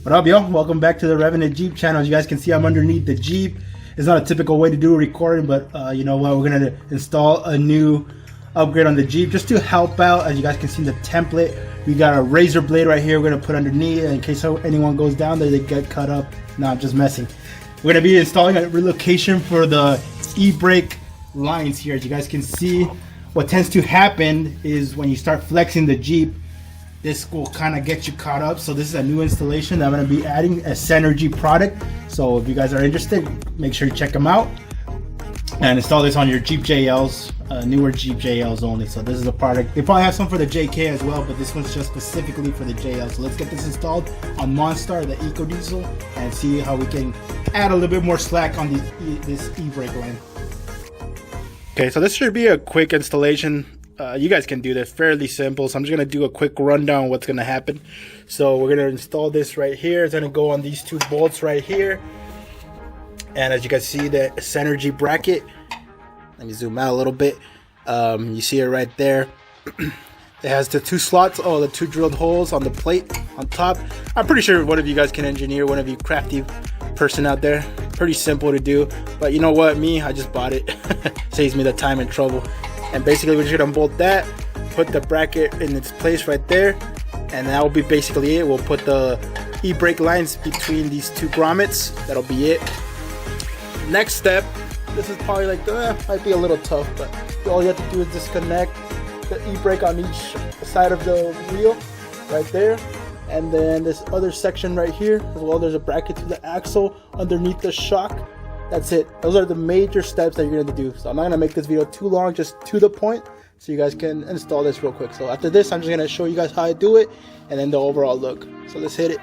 What up, yo? Welcome back to the Revenant Jeep channel. As you guys can see, I'm underneath the Jeep. It's not a typical way to do a recording, but you know what? We're going to install a new upgrade on the Jeep just to help out. As you guys can see in the template, we got a razor blade right here we're going to put underneath in case anyone goes down there, they get cut up. No, I'm just messing. We're going to be installing a relocation for the e-brake lines here. As you guys can see, what tends to happen is when you start flexing the Jeep, this will kind of get you caught up. So this is a new installation that I'm going to be adding, a Synergy product. So if you guys are interested, make sure you check them out and install this on your Jeep JLs, newer Jeep JLs only. So this is a product. They probably have some for the JK as well, but this one's just specifically for the JL. So let's get this installed on Monstar, the EcoDiesel, and see how we can add a little bit more slack on this e-brake line. Okay, so this should be a quick installation. You guys can do this, fairly simple. So I'm just gonna do a quick rundown on what's gonna happen. So we're gonna install this right here. It's gonna go on these two bolts right here. And as you guys see, the Synergy bracket. Let me zoom out a little bit. You see it right there. It has the two slots, the two drilled holes on the plate on top. I'm pretty sure one of you guys can engineer, one of you crafty person out there. Pretty simple to do, but you know what? I just bought it. Saves me the time and trouble. And basically we're just gonna unbolt that, put the bracket in its place right there, and that will be basically it. We'll put the e-brake lines between these two grommets. That'll be it. Next step, this is probably like, might be a little tough, but all you have to do is disconnect the e-brake on each side of the wheel right there. And then this other section right here as well, there's a bracket to the axle underneath the shock. That's it. Those are the major steps that you're going to do. So I'm not going to make this video too long, just to the point, so you guys can install this real quick. So after this, I'm just going to show you guys how I do it and then the overall look. So let's hit it.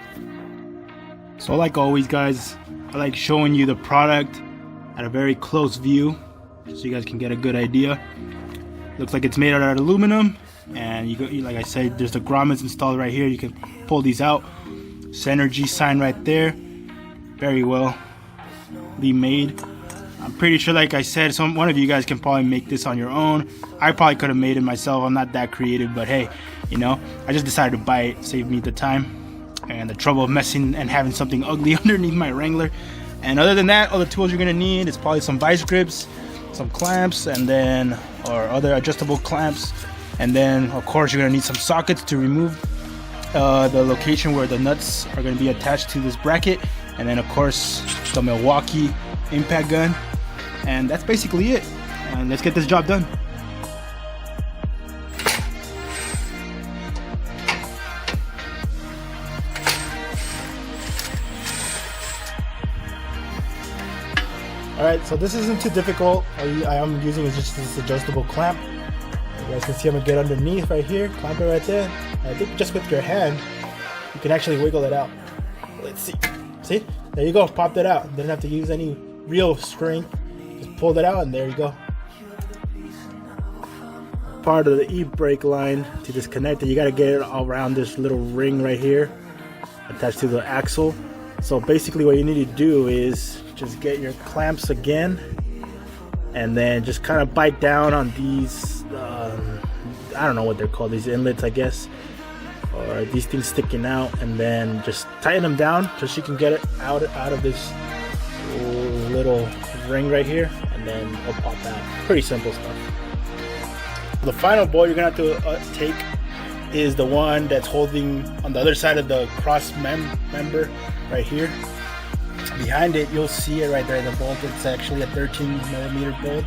So like always, guys, I like showing you the product at a very close view so you guys can get a good idea. Looks like it's made out of aluminum, and like I said, there's the grommets installed right here. You can pull these out. Synergy sign right there. Very well made. I'm pretty sure, like I said, one of you guys can probably make this on your own. I probably could have made it myself. I'm not that creative, but hey, you know, I just decided to buy it. Save me the time and the trouble of messing and having something ugly underneath my Wrangler. And other than that, all the tools you're gonna need is probably some vice grips, some clamps, and then other adjustable clamps, and then of course you're gonna need some sockets to remove the location where the nuts are going to be attached to this bracket, and then of course the Milwaukee impact gun, and that's basically it. And let's get this job done. Alright, so this isn't too difficult. I am using is just this adjustable clamp. You guys can see I'm going to get underneath right here, clamp it right there. I think just with your hand, you can actually wiggle it out. Let's see. See? There you go. Popped it out. Didn't have to use any real string. Just pulled it out and there you go. Part of the e-brake line to disconnect it, you got to get it around this little ring right here attached to the axle. So basically what you need to do is just get your clamps again and then just kind of bite down on these I don't know what they're called, these inlets I guess, or these things sticking out, and then just tighten them down so she can get it out of this little ring right here, and then it'll pop out. Pretty simple stuff. The final bolt you're gonna have to take is the one that's holding on the other side of the cross member right here. Behind it, you'll see it right there, the bolt. It's actually a 13mm bolt.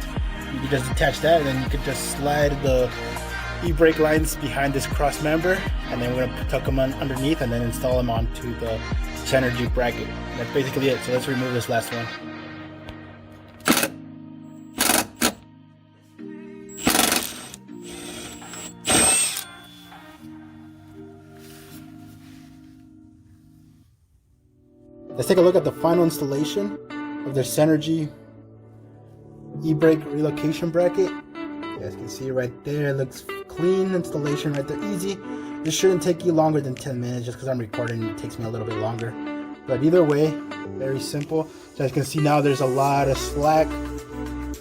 You can just attach that, and then you can just slide the e-brake lines behind this cross member, and then we're gonna tuck them underneath and then install them onto the Synergy bracket. And that's basically it. So let's remove this last one. Let's take a look at the final installation of the Synergy e-brake relocation bracket. You guys can see right there, it looks clean installation right there, easy. This shouldn't take you longer than 10 minutes just because I'm recording, it takes me a little bit longer. But either way, very simple. So as you can see now, there's a lot of slack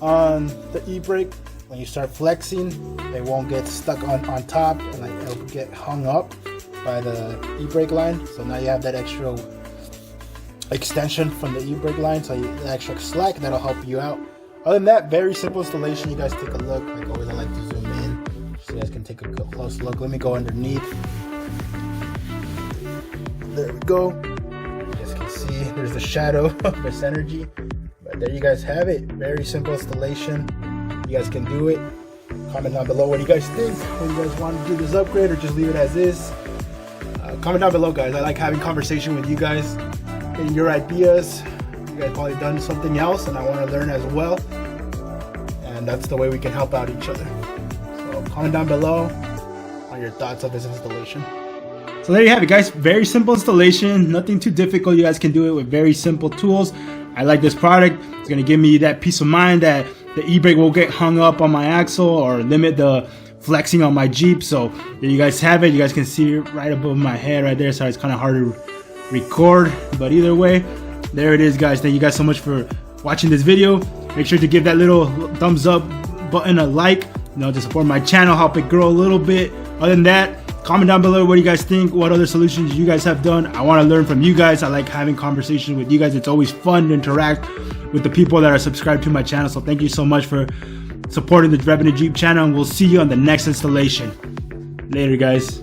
on the e-brake. When you start flexing, it won't get stuck on top, and like it'll get hung up by the e-brake line. So now you have that extra extension from the e-brake line, so the extra slack, that'll help you out. Other than that, very simple installation. You guys take a look. Like always, I like to zoom in so you guys can take a close look. Let me go underneath. There we go. You guys can see there's the shadow of this energy, but there you guys have it. Very simple installation. You guys can do it. Comment down below what you guys think. When you guys want to do this upgrade or just leave it as is. Comment down below, guys. I like having conversation with you guys, getting your ideas. You guys probably done something else and I want to learn as well, and that's the way we can help out each other. So comment down below on your thoughts of this installation. So there you have it, guys. Very simple installation, nothing too difficult. You guys can do it with very simple tools. I like this product. It's going to give me that peace of mind that the e-brake won't get hung up on my axle or limit the flexing on my Jeep. So there you guys have it. You guys can see it right above my head right there, so it's kind of hard to record, but either way, there it is, guys. Thank you guys so much for watching this video. Make sure to give that little thumbs up button a like, to support my channel, help it grow a little bit. Other than that, comment down below what you guys think, what other solutions you guys have done. I want to learn from you guys. I like having conversations with you guys. It's always fun to interact with the people that are subscribed to my channel. So thank you so much for supporting the Revenue Jeep channel, and we'll see you on the next installation. Later, guys.